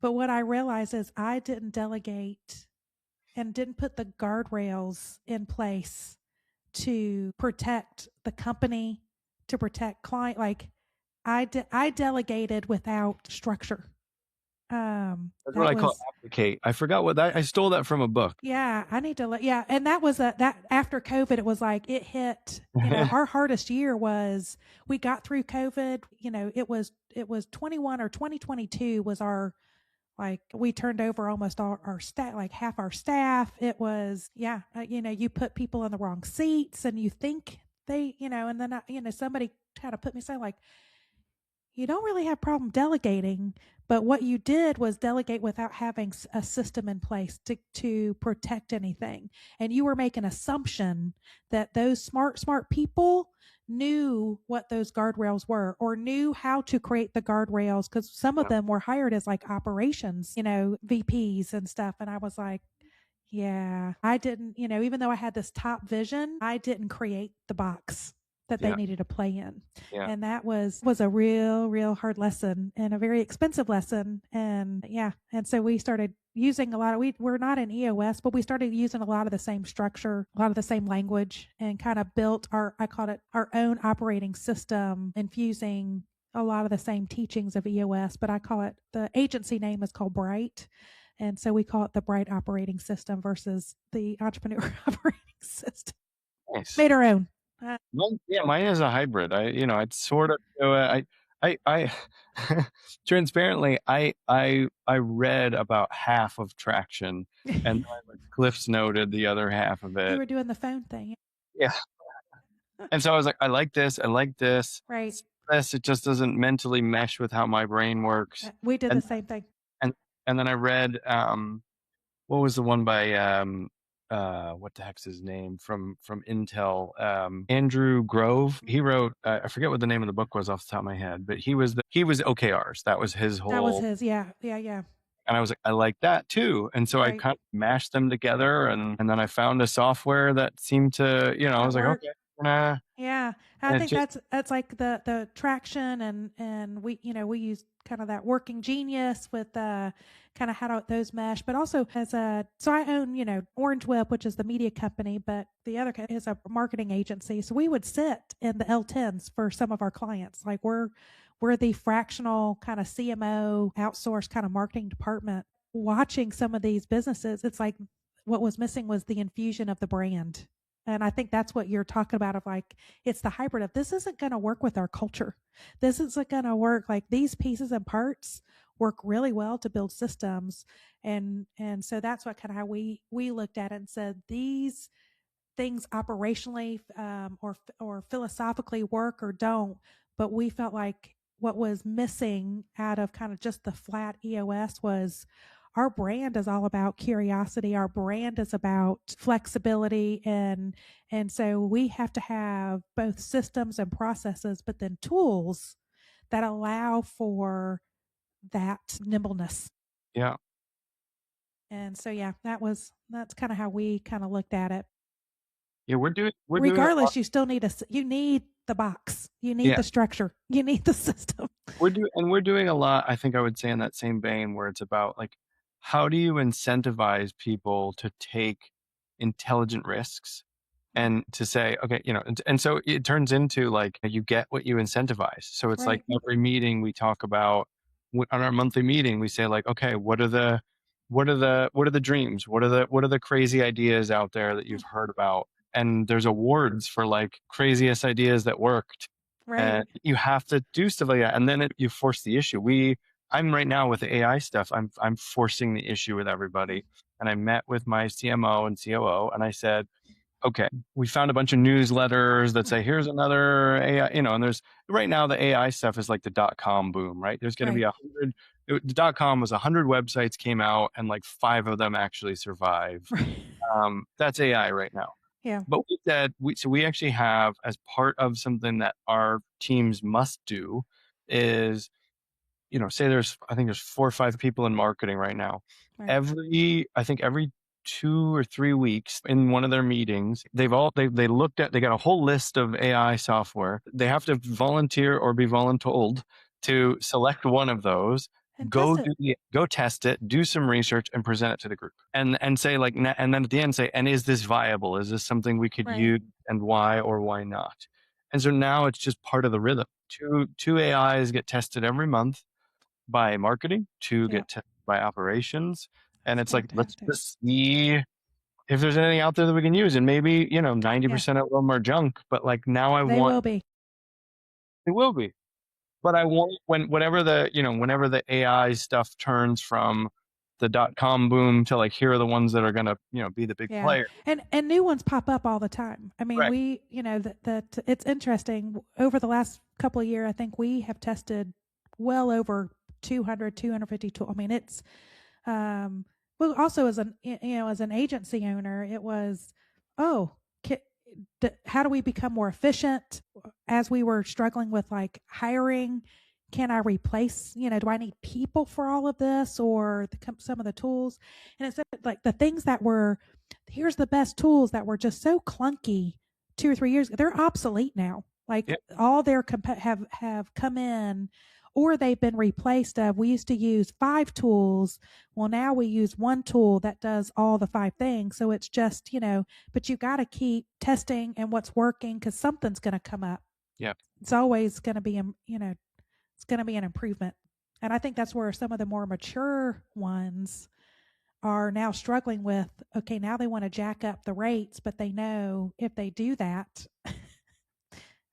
But what I realized is I didn't delegate and didn't put the guardrails in place to protect the company, to protect client. Like I delegated without structure. That's what That I call was abdicate. I forgot what I stole that from a book. Yeah, I need to yeah, and that was that after COVID, it was like it hit, our hardest year was we got through COVID, it was 21 or 2022 was our, like, we turned over almost all our staff, like half our staff. It was, yeah, you put people in the wrong seats and you think and then somebody had to put me, say, like, you don't really have problem delegating, but what you did was delegate without having a system in place to protect anything. And you were making assumption that those smart people knew what those guardrails were or knew how to create the guardrails, because some of Yeah. them were hired as like operations, VPs and stuff. And I was like, yeah, I didn't, even though I had this top vision, I didn't create the box that they Yeah. needed to play in. Yeah. And that was a real hard lesson and a very expensive lesson. And yeah, and so we started using a lot of we're not in EOS, but we started using a lot of the same structure, a lot of the same language, and kind of built I called it our own operating system, infusing a lot of the same teachings of EOS, but I call it, the agency name is called Bright. And so we call it the Bright operating system versus the entrepreneur operating system. Nice. Made our own. Yeah, mine is a hybrid. I'd sort of do it. I transparently, I read about half of Traction, and I like Cliff's noted the other half of You it. were doing the phone thing. Yeah, and so I was like, I like this. I like this. Right. This, it just doesn't mentally mesh with how my brain works. We did the And same thing. and and then I read what was the one by what the heck's his name from Intel, Andrew Grove. He wrote, I forget what the name of the book was off the top of my head, but he was OKRs. That was his That was whole. his. Yeah. And I was like, I like that too. And so I Right. kind of mashed them together, and then I found a software that seemed to, I was like, worked. okay, nah. Yeah, I And it think just, that's like the traction, and we use kind of that working genius with kind of how those mesh, but also as a, so I own, Orange Whip, which is the media company, but the other is a marketing agency. So we would sit in the L10s for some of our clients. Like we're the fractional kind of CMO outsourced kind of marketing department, watching some of these businesses. It's like what was missing was the infusion of the brand. And I think that's what you're talking about, of like, it's the hybrid of, this isn't going to work with our culture. This isn't going to work. Like, these pieces and parts work really well to build systems. And so that's what kind of how we looked at it and said, these things operationally, or philosophically work or don't. But we felt like what was missing out of kind of just the flat EOS was, our brand is all about curiosity. Our brand is about flexibility, and so we have to have both systems and processes, but then tools that allow for that nimbleness. yeah. And so yeah, that's kind of how we kind of looked at it. Yeah, we're doing a lot. Regardless, you still need you need the box, you need Yeah, the structure, you need the system. we're doing a lot, I think I would say, in that same vein, where it's about like, how do you incentivize people to take intelligent risks, and to say, okay, and so it turns into like, you get what you incentivize. So it's like Right. every meeting we talk about, on our monthly meeting, we say like, okay, what are the dreams? What are the crazy ideas out there that you've heard about? And there's awards for like craziest ideas that worked. Right. And you have to do stuff like that. And then you force the issue. I'm right now with the AI stuff. I'm forcing the issue with everybody. And I met with my CMO and COO, and I said, okay, we found a bunch of newsletters that say, here's another AI, and there's right now the AI stuff is like the .com boom, right? There's going to be Right. 100. The .com was 100 websites came out, and like 5 of them actually survived. Right. That's AI right now. Yeah. But we said, we actually have, as part of something that our teams must do, is, say I think there's 4 or 5 people in marketing right now. Right. I think every 2 or 3 weeks, in one of their meetings, they got a whole list of AI software. They have to volunteer or be voluntold to select one of those, And go test it. go test it, do some research, and present it to the group, and say like, and then at the end say, and is this viable? Is this something we could Right. use, and why or why not? And so now it's just part of the rhythm. Two AIs get tested every month by marketing, 2 Yeah. get tested by operations. And It's it's like, let's fantastic. just see if there's anything out there that we can use. And maybe, 90% of them are junk, but like, now They will be. it will be. But I want, whenever the AI stuff turns from the .com boom to like, here are the ones that are going to, be the big Yeah. player. And new ones pop up all the time. I mean, Right. we, that it's interesting. Over the last couple of years, I think we have tested well over 200, 250 tools. I mean, it's, well, also as as an agency owner, it was, oh, how do we become more efficient as we were struggling with like hiring? Can I replace, do I need people for all of this or some of the tools? And it's like the things that were, here's the best tools that were just so clunky 2 or 3 years ago, they're obsolete now. Like Yep. all their have come in or they've been replaced. We used to use 5 tools. Well, now we use one tool that does all the 5 things. So it's just, but you got to keep testing and what's working because something's going to come up. Yeah. It's always going to be, it's going to be an improvement. And I think that's where some of the more mature ones are now struggling with, okay, now they want to jack up the rates, but they know if they do that,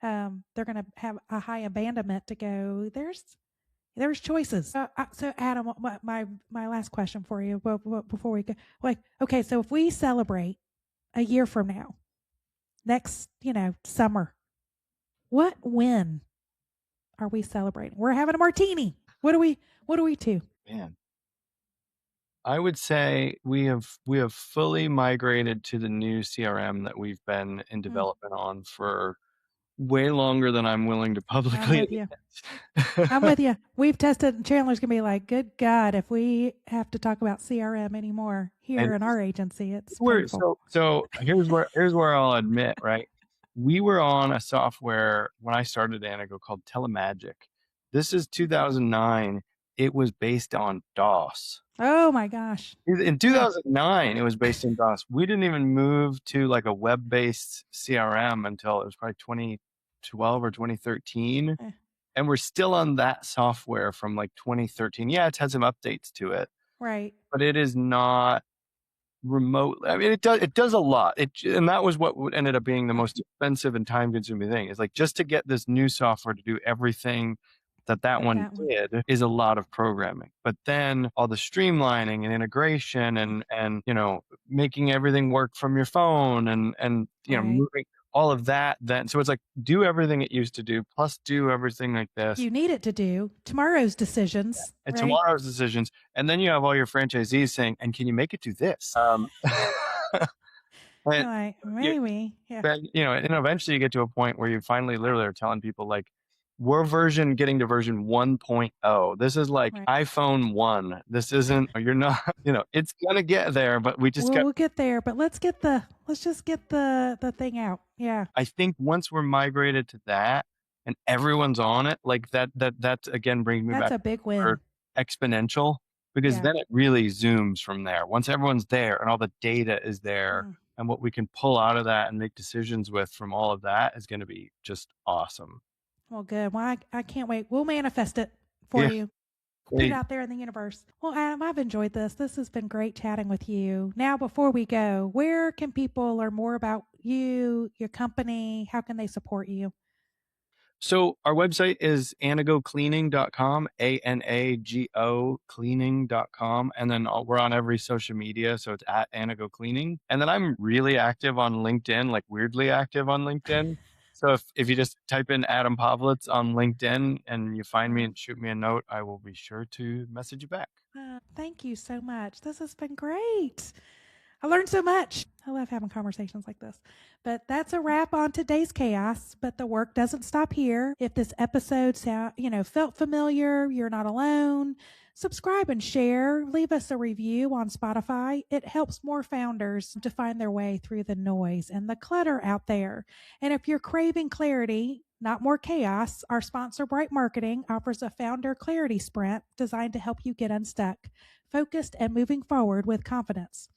they're going to have a high abandonment to go, there's choices. So Adam, my last question for you before we go, like, okay, so if we celebrate a year from now, next, summer, what win are we celebrating? We're having a martini. What do we do? Man, I would say we have fully migrated to the new CRM that we've been in development on for way longer than I'm willing to publicly. I'm with you. We've tested, and Chandler's gonna be like, "Good God, if we have to talk about CRM anymore here in our agency, it's painful." So here's where I'll admit, right? We were on a software when I started Anago called Telemagic. This is 2009. It was based on DOS. Oh my gosh. In 2009, it was based in DOS. We didn't even move to like a web-based CRM until it was probably 2012 or 2013. And we're still on that software from like 2013. Yeah, it's had some updates to it. Right. But it is not remote. I mean, it does a lot. And that was what ended up being the most expensive and time-consuming thing. Is like just to get this new software to do everything that one did is a lot of programming. But then all the streamlining and integration and making everything work from your phone and moving all of that. Then so it's like do everything it used to do plus do everything like this. You need it to do tomorrow's decisions. And tomorrow's decisions. And then you have all your franchisees saying, and can you make it do this? Like, maybe. Yeah. But, and eventually you get to a point where you finally literally are telling people like, we're getting to version 1.0. This is like iPhone 1. This isn't, you're not, it's going to get there, but we'll get there, but let's just get the thing out. Yeah. I think once we're migrated to that and everyone's on it, like that again brings me back. That's a big win. Exponential, because then it really zooms from there. Once everyone's there and all the data is there and what we can pull out of that and make decisions with from all of that is going to be just awesome. Well, good. Well, I can't wait. We'll manifest it for you. Put it out there in the universe. Well, Adam, I've enjoyed this. This has been great chatting with you. Now, before we go, where can people learn more about you, your company? How can they support you? So our website is anagocleaning.com, ANAGO cleaning.com. And then we're on every social media. So it's at Anago Cleaning. And then I'm really active on LinkedIn, like weirdly active on LinkedIn. So if you just type in Adam Povlitz on LinkedIn and you find me and shoot me a note, I will be sure to message you back. Thank you so much. This has been great. I learned so much. I love having conversations like this. But that's a wrap on today's chaos. But the work doesn't stop here. If this episode felt familiar, you're not alone. Subscribe and share. Leave us a review on Spotify. It helps more founders to find their way through the noise and the clutter out there. And if you're craving clarity, not more chaos, our sponsor, Bright Marketing, offers a founder clarity sprint designed to help you get unstuck, focused, and moving forward with confidence.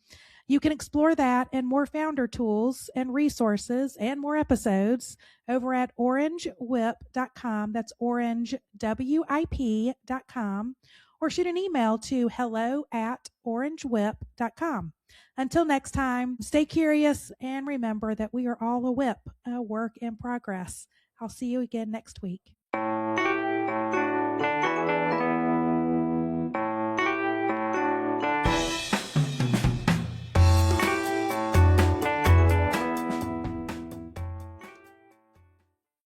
You can explore that and more founder tools and resources and more episodes over at orangewhip.com. That's orangewip.com. Or shoot an email to hello@orangewhip.com. Until next time, stay curious and remember that we are all a whip, a work in progress. I'll see you again next week.